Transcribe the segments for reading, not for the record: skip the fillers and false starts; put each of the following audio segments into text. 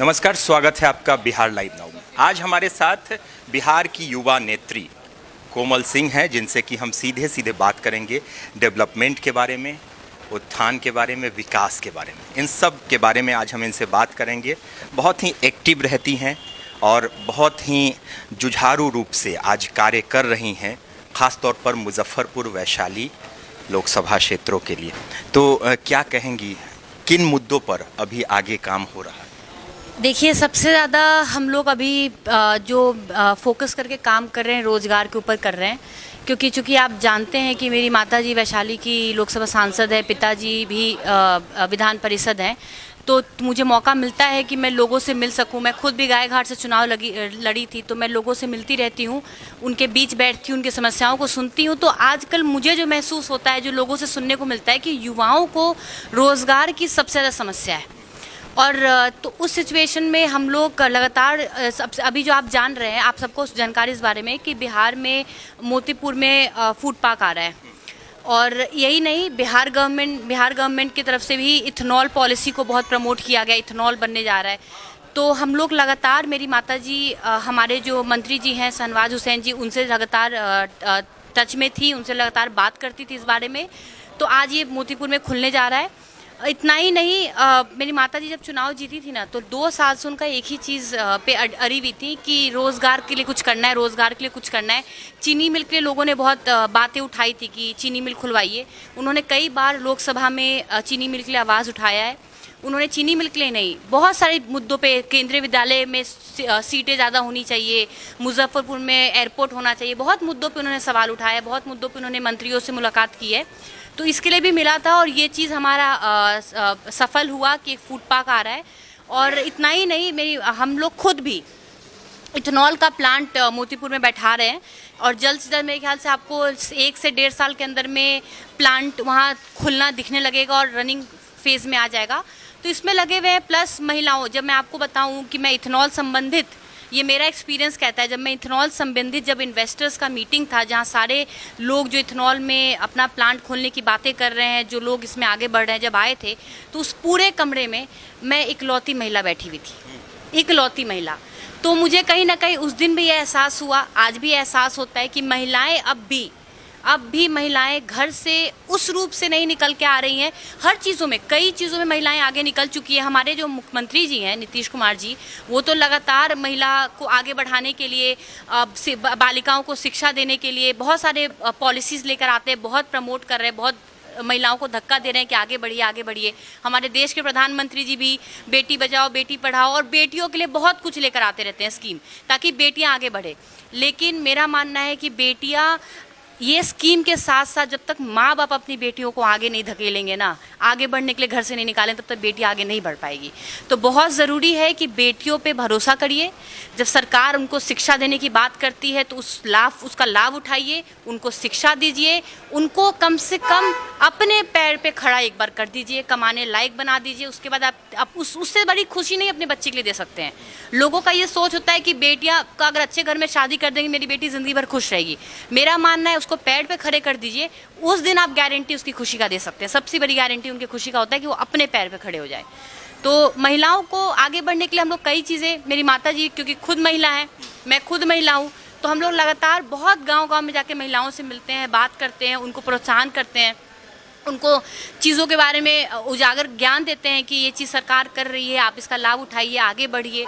नमस्कार, स्वागत है आपका बिहार लाइव नाउ में। आज हमारे साथ बिहार की युवा नेत्री कोमल सिंह हैं, जिनसे कि हम सीधे सीधे बात करेंगे डेवलपमेंट के बारे में, उत्थान के बारे में, विकास के बारे में। इन सब के बारे में आज हम इनसे बात करेंगे। बहुत ही एक्टिव रहती हैं और बहुत ही जुझारू रूप से आज कार्य कर रही हैं, ख़ास तौर पर मुजफ्फरपुर वैशाली लोकसभा क्षेत्रों के लिए। तो क्या कहेंगी, किन मुद्दों पर अभी आगे काम हो रहा है? देखिए, सबसे ज़्यादा हम लोग अभी जो फोकस करके काम कर रहे हैं रोज़गार के ऊपर कर रहे हैं, क्योंकि चूँकि आप जानते हैं कि मेरी माताजी वैशाली की लोकसभा सांसद है, पिताजी भी विधान परिषद हैं, तो मुझे मौका मिलता है कि मैं लोगों से मिल सकूं। मैं खुद भी गायघाट से चुनाव लड़ी थी, तो मैं लोगों से मिलती रहती हूं, उनके बीच बैठती हूं, उनकी समस्याओं को सुनती हूं। तो आजकल मुझे जो महसूस होता है, जो लोगों से सुनने को मिलता है कि युवाओं को रोज़गार की सबसे ज़्यादा समस्या है। और तो उस सिचुएशन में हम लोग लगातार अभी जो आप जान रहे हैं, आप सबको जानकारी इस बारे में कि बिहार में मोतीपुर में फूड पार्क आ रहा है। और यही नहीं, बिहार गवर्नमेंट की तरफ से भी इथेनॉल पॉलिसी को बहुत प्रमोट किया गया, इथेनॉल बनने जा रहा है। तो हम लोग लगातार, मेरी माताजी हमारे जो मंत्री जी हैं शहनवाज हुसैन जी, उनसे लगातार टच में थी, उनसे लगातार बात करती थी इस बारे में। तो आज ये मोतीपुर में खुलने जा रहा है। इतना ही नहीं, मेरी माताजी जब चुनाव जीती थी ना, तो 2 साल से उनका एक ही चीज़ पे अड़ी हुई थी कि रोज़गार के लिए कुछ करना है, रोज़गार के लिए कुछ करना है। चीनी मिल के लोगों ने बहुत बातें उठाई थी कि चीनी मिल खुलवाइए। उन्होंने कई बार लोकसभा में चीनी मिल के लिए आवाज़ उठाया है। उन्होंने चीनी मिल के लिए नहीं, बहुत सारे मुद्दों पे, केंद्रीय विद्यालय में सीटें ज़्यादा होनी चाहिए, मुजफ्फरपुर में एयरपोर्ट होना चाहिए, बहुत मुद्दों पे उन्होंने सवाल उठाया, बहुत मुद्दों पे उन्होंने मंत्रियों से मुलाकात की है। तो इसके लिए भी मिला था और ये चीज़ हमारा सफल हुआ कि एक फूड पार्क आ रहा है। और इतना ही नहीं, हम लोग खुद भी इथेनॉल का प्लांट मोतीपुर में बैठा रहे हैं और जल्द से जल्द मेरे ख्याल से आपको 1 से 1.5 साल के अंदर में प्लांट वहाँ खुलना दिखने लगेगा और रनिंग फेज़ में आ जाएगा। तो इसमें लगे हुए हैं। प्लस महिलाओं, जब मैं आपको बताऊं कि मैं इथेनॉल संबंधित, ये मेरा एक्सपीरियंस कहता है, जब मैं इथेनॉल संबंधित, जब इन्वेस्टर्स का मीटिंग था, जहाँ सारे लोग जो इथेनॉल में अपना प्लांट खोलने की बातें कर रहे हैं, जो लोग इसमें आगे बढ़ रहे हैं, जब आए थे, तो उस पूरे कमरे में मैं इकलौती महिला बैठी हुई थी, इकलौती महिला। तो मुझे कहीं ना कहीं उस दिन भी ये एहसास हुआ, आज भी एहसास होता है कि महिलाएं अब भी महिलाएं घर से उस रूप से नहीं निकल के आ रही हैं। हर चीज़ों में, कई चीज़ों में महिलाएं आगे निकल चुकी है। हमारे जो मुख्यमंत्री जी हैं नीतीश कुमार जी, वो तो लगातार महिला को आगे बढ़ाने के लिए, बालिकाओं को शिक्षा देने के लिए बहुत सारे पॉलिसीज़ लेकर आते हैं, बहुत प्रमोट कर रहे हैं, बहुत महिलाओं को धक्का दे रहे हैं कि आगे बढ़िए, आगे बढ़िए। हमारे देश के प्रधानमंत्री जी भी बेटी बचाओ बेटी पढ़ाओ और बेटियों के लिए बहुत कुछ लेकर आते रहते हैं स्कीम, ताकि बेटियां आगे बढ़े। लेकिन मेरा मानना है कि बेटियां, ये स्कीम के साथ साथ जब तक माँ बाप अपनी बेटियों को आगे नहीं धकेलेंगे ना, आगे बढ़ने के लिए घर से नहीं निकालें, तब तक बेटी आगे नहीं बढ़ पाएगी। तो बहुत ज़रूरी है कि बेटियों पे भरोसा करिए। जब सरकार उनको शिक्षा देने की बात करती है तो उसका लाभ उठाइए, उनको शिक्षा दीजिए, उनको कम से कम अपने पैर पे खड़ा एक बार कर दीजिए, कमाने लायक बना दीजिए। उसके बाद आप उससे बड़ी खुशी नहीं अपने बच्चे के लिए दे सकते हैं। लोगों का ये सोच होता है कि बेटियां का अगर अच्छे घर में शादी कर देंगी, मेरी बेटी ज़िंदगी भर खुश रहेगी। मेरा मानना है उसको पैर पे खड़े कर दीजिए, उस दिन आप गारंटी उसकी खुशी का दे सकते हैं। सबसे बड़ी गारंटी उनकी खुशी का होता है कि वो अपने पैर पे खड़े हो जाए। तो महिलाओं को आगे बढ़ने के लिए हम लोग कई चीज़ें, मेरी माताजी क्योंकि खुद महिला है, मैं खुद महिला हूँ, तो हम लोग लगातार बहुत गाँव में जाके महिलाओं से मिलते हैं, बात करते हैं, उनको प्रोत्साहन करते हैं, उनको चीज़ों के बारे में उजागर ज्ञान देते हैं कि ये चीज़ सरकार कर रही है, आप इसका लाभ उठाइए, आगे बढ़िए।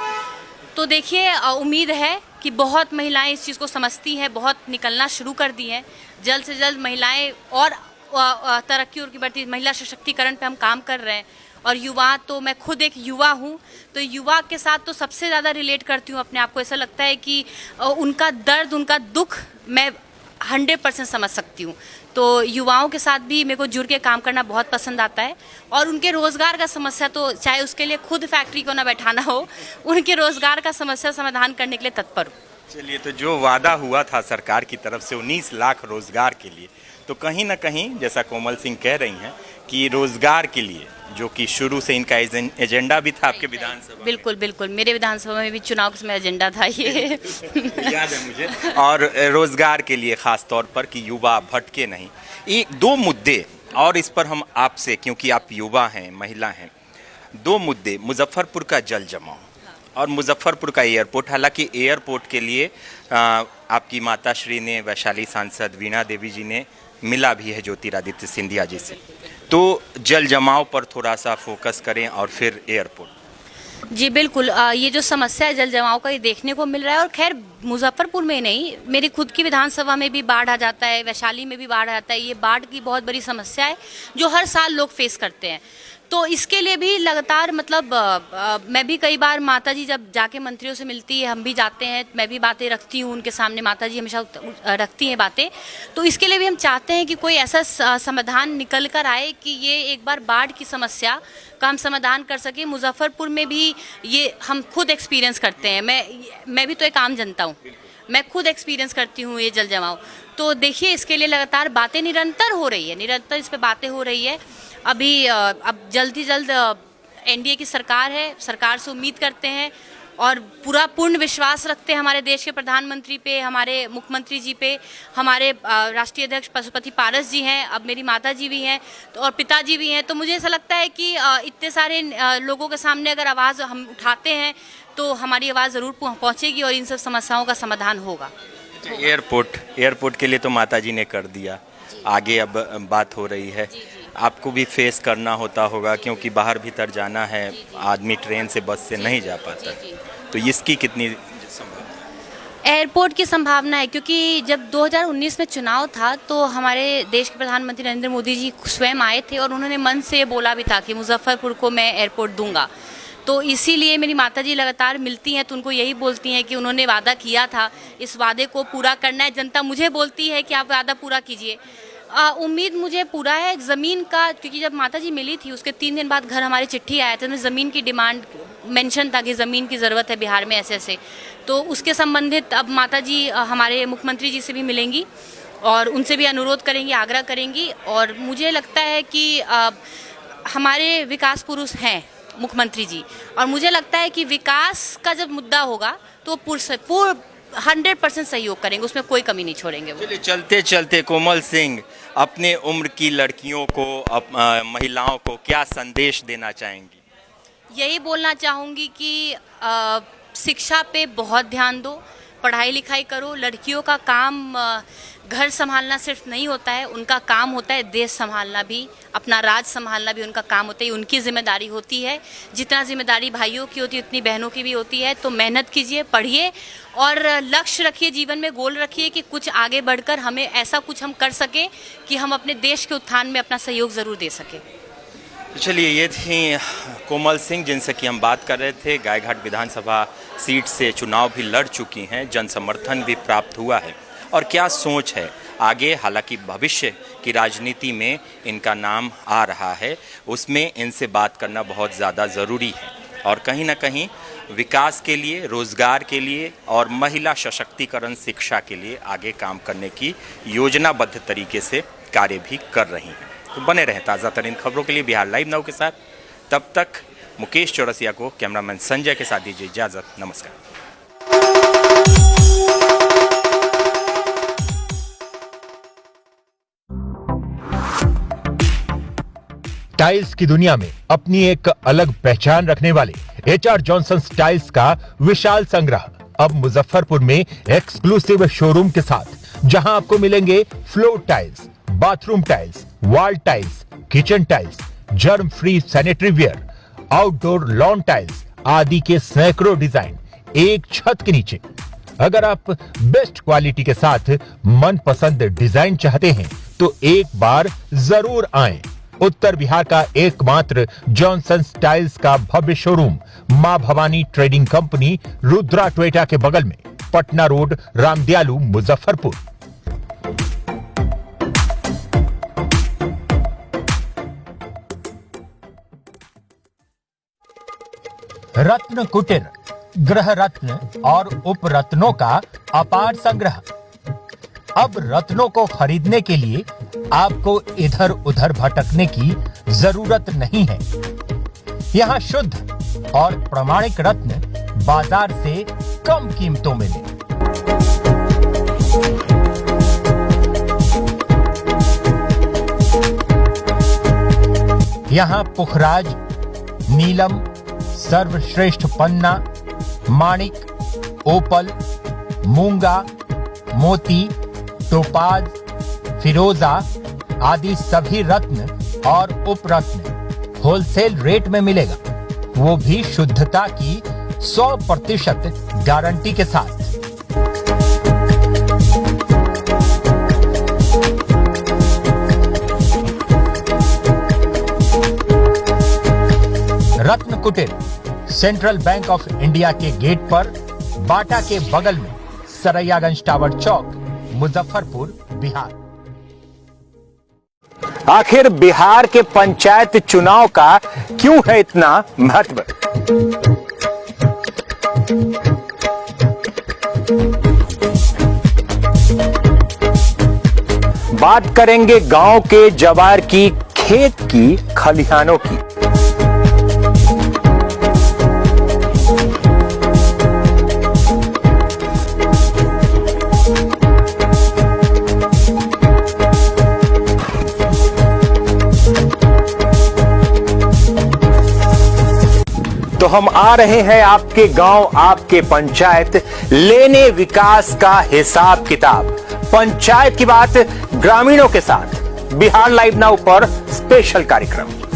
तो देखिए, उम्मीद है कि बहुत महिलाएं इस चीज़ को समझती हैं, बहुत निकलना शुरू कर दी हैं। जल्द से जल्द महिलाएं और तरक्की और की बढ़ती, महिला सशक्तिकरण पे हम काम कर रहे हैं। और युवा, तो मैं खुद एक युवा हूँ, तो युवा के साथ तो सबसे ज़्यादा रिलेट करती हूँ अपने आप को। ऐसा लगता है कि उनका दर्द, उनका दुख मैं 100% समझ सकती हूँ। तो युवाओं के साथ भी मेरे को जुड़ के काम करना बहुत पसंद आता है। और उनके रोज़गार का समस्या, तो चाहे उसके लिए खुद फैक्ट्री को ना बैठाना हो, उनके रोज़गार का समस्या समाधान करने के लिए तत्पर हूँ। चलिए, तो जो वादा हुआ था सरकार की तरफ से 19 लाख रोज़गार के लिए, तो कहीं ना कहीं जैसा कोमल सिंह कह रही हैं कि रोज़गार के लिए, जो कि शुरू से इनका एजेंडा भी था आपके विधानसभा। बिल्कुल बिल्कुल, मेरे विधानसभा में भी चुनाव के समय एजेंडा था ये। याद है मुझे। और रोज़गार के लिए ख़ास तौर पर कि युवा भटके नहीं, ये 2 मुद्दे, और इस पर हम आपसे, क्योंकि आप युवा हैं, महिला हैं, 2 मुद्दे, मुजफ्फरपुर का जल जमाव और मुजफ्फरपुर का एयरपोर्ट, हालांकि एयरपोर्ट के लिए आपकी माता श्री ने, वैशाली सांसद वीणा देवी जी ने मिला भी है ज्योतिरादित्य सिंधिया जी से। तो जल जमाव पर थोड़ा सा फोकस करें और फिर एयरपोर्ट। जी बिल्कुल, ये जो समस्या है जल जमाव का, ये देखने को मिल रहा है। और खैर मुजफ्फरपुर में नहीं, मेरी खुद की विधानसभा में भी बाढ़ आ जाता है, वैशाली में भी बाढ़ आ जाता है। ये बाढ़ की बहुत बड़ी समस्या है जो हर साल लोग फेस करते हैं। तो इसके लिए भी लगातार मतलब मैं भी कई बार माता जी जब जाके मंत्रियों से मिलती है, हम भी जाते हैं, मैं भी बातें रखती हूँ उनके सामने, माता जी हमेशा रखती हैं बातें। तो इसके लिए भी हम चाहते हैं कि कोई ऐसा समाधान निकल कर आए कि ये एक बार बाढ़ की समस्या का हम समाधान कर सके। मुजफ्फरपुर में भी ये हम खुद एक्सपीरियंस करते हैं। मैं भी तो एक आम जनता हूँ, मैं खुद एक्सपीरियंस करती हूँ ये जल जमाव। तो देखिए, इसके लिए लगातार बातें निरंतर हो रही है, निरंतर इस पे बातें हो रही है। अभी अब जल्द ही जल्द एनडीए की सरकार है, सरकार से उम्मीद करते हैं और पूरा पूर्ण विश्वास रखते हैं हमारे देश के प्रधानमंत्री पे, हमारे मुख्यमंत्री जी पे, हमारे राष्ट्रीय अध्यक्ष पशुपति पारस जी हैं, अब मेरी माता जी भी हैं तो और पिताजी भी हैं। तो मुझे ऐसा लगता है कि इतने सारे लोगों के सामने अगर आवाज़ हम उठाते हैं तो हमारी आवाज़ ज़रूर पहुंचेगी और इन सब समस्याओं का समाधान होगा। एयरपोर्ट के लिए तो माता जी ने कर दिया, आगे अब बात हो रही है। आपको भी फेस करना होता होगा क्योंकि बाहर भीतर जाना है, आदमी ट्रेन से बस से नहीं जा पाता। तो इसकी कितनी एयरपोर्ट की संभावना है? क्योंकि जब 2019 में चुनाव था तो हमारे देश के प्रधानमंत्री नरेंद्र मोदी जी स्वयं आए थे और उन्होंने मन से बोला भी था कि मुजफ्फरपुर को मैं एयरपोर्ट दूंगा। तो इसीलिए मेरी माताजी लगातार मिलती हैं तो उनको यही बोलती हैं कि उन्होंने वादा किया था, इस वादे को पूरा करना है। जनता मुझे बोलती है कि आप वादा पूरा कीजिए। उम्मीद मुझे पूरा है ज़मीन का, क्योंकि जब माताजी मिली थी उसके 3 दिन बाद घर हमारी चिट्ठी आया था, तो ज़मीन की डिमांड मेंशन था कि ज़मीन की ज़रूरत है बिहार में ऐसे ऐसे। तो उसके संबंधित अब माताजी हमारे मुख्यमंत्री जी से भी मिलेंगी और उनसे भी अनुरोध करेंगी, आग्रह करेंगी। और मुझे लगता है कि हमारे विकास पुरुष हैं मुख्यमंत्री जी, और मुझे लगता है कि विकास का जब मुद्दा होगा तो पूर्ण 100% सहयोग करेंगे, उसमें कोई कमी नहीं छोड़ेंगे वो। चलिए, चलते चलते कोमल सिंह अपने उम्र की लड़कियों को, महिलाओं को क्या संदेश देना चाहेंगी? यही बोलना चाहूँगी कि शिक्षा पे बहुत ध्यान दो, पढ़ाई लिखाई करो। लड़कियों का काम घर संभालना सिर्फ नहीं होता है, उनका काम होता है देश संभालना भी, अपना राज संभालना भी उनका काम होता है, उनकी जिम्मेदारी होती है। जितना जिम्मेदारी भाइयों की होती है उतनी बहनों की भी होती है। तो मेहनत कीजिए, पढ़िए और लक्ष्य रखिए, जीवन में गोल रखिए कि कुछ आगे बढ़कर हमें ऐसा कुछ हम कर सकें कि हम अपने देश के उत्थान में अपना सहयोग ज़रूर दे सकें। चलिए, ये थी कोमल सिंह जिनसे कि हम बात कर रहे थे। गायघाट विधानसभा सीट से चुनाव भी लड़ चुकी हैं, जन समर्थन भी प्राप्त हुआ है और क्या सोच है आगे। हालांकि भविष्य की राजनीति में इनका नाम आ रहा है, उसमें इनसे बात करना बहुत ज़्यादा ज़रूरी है और कहीं ना कहीं विकास के लिए, रोज़गार के लिए और महिला सशक्तिकरण, शिक्षा के लिए आगे काम करने की योजनाबद्ध तरीके से कार्य भी कर रही हैं। तो बने रहें ताज़ा तरीन खबरों के लिए बिहार लाइव नाउ के साथ। तब तक मुकेश चौरसिया को कैमरामैन संजय के साथ दीजिए इजाज़त। नमस्कार। टाइल्स की दुनिया में अपनी एक अलग पहचान रखने वाले HR जॉनसन टाइल्स का विशाल संग्रह अब मुजफ्फरपुर में एक्सक्लूसिव शोरूम के साथ, जहां आपको मिलेंगे floor tiles, bathroom tiles, wall tiles, kitchen tiles, germ free sanitary ware, outdoor lawn tiles आदि के सैकड़ों डिजाइन एक छत के नीचे। अगर आप बेस्ट क्वालिटी के साथ मनपसंद डिजाइन चाहते हैं तो एक बार जरूर आएं। उत्तर बिहार का एकमात्र जॉनसन टाइल्स का भव्य शोरूम मां Bhavani trading company, Rudra Toyota के बगल में, पटना रोड, रामदयालु, मुजफ्फरपुर। रत्न कुटीर, ग्रह रत्न और उप रत्नों का अपार संग्रह। अब रत्नों को खरीदने के लिए आपको इधर उधर भटकने की जरूरत नहीं है। यहाँ शुद्ध और प्रामाणिक रत्न बाजार से कम कीमतों में मिले। यहाँ पुखराज, नीलम, सर्वश्रेष्ठ पन्ना, माणिक, ओपल, मूंगा, मोती, टोपाज, फिरोजा आदि सभी रत्न और उपरत्न होलसेल रेट में मिलेगा, वो भी शुद्धता की 100% गारंटी के साथ। रत्न कुटीर सेंट्रल बैंक ऑफ इंडिया के गेट पर, बाटा के बगल में, सरैयागंज टावर चौक, मुजफ्फरपुर, बिहार। आखिर बिहार के पंचायत चुनाव का क्यों है इतना महत्व? बात करेंगे गांव के जवार की, खेत की, खलिहानों की। तो हम आ रहे हैं आपके गांव, आपके पंचायत, लेने विकास का हिसाब किताब। पंचायत की बात ग्रामीणों के साथ। बिहार लाइव नाउ पर स्पेशल कार्यक्रम।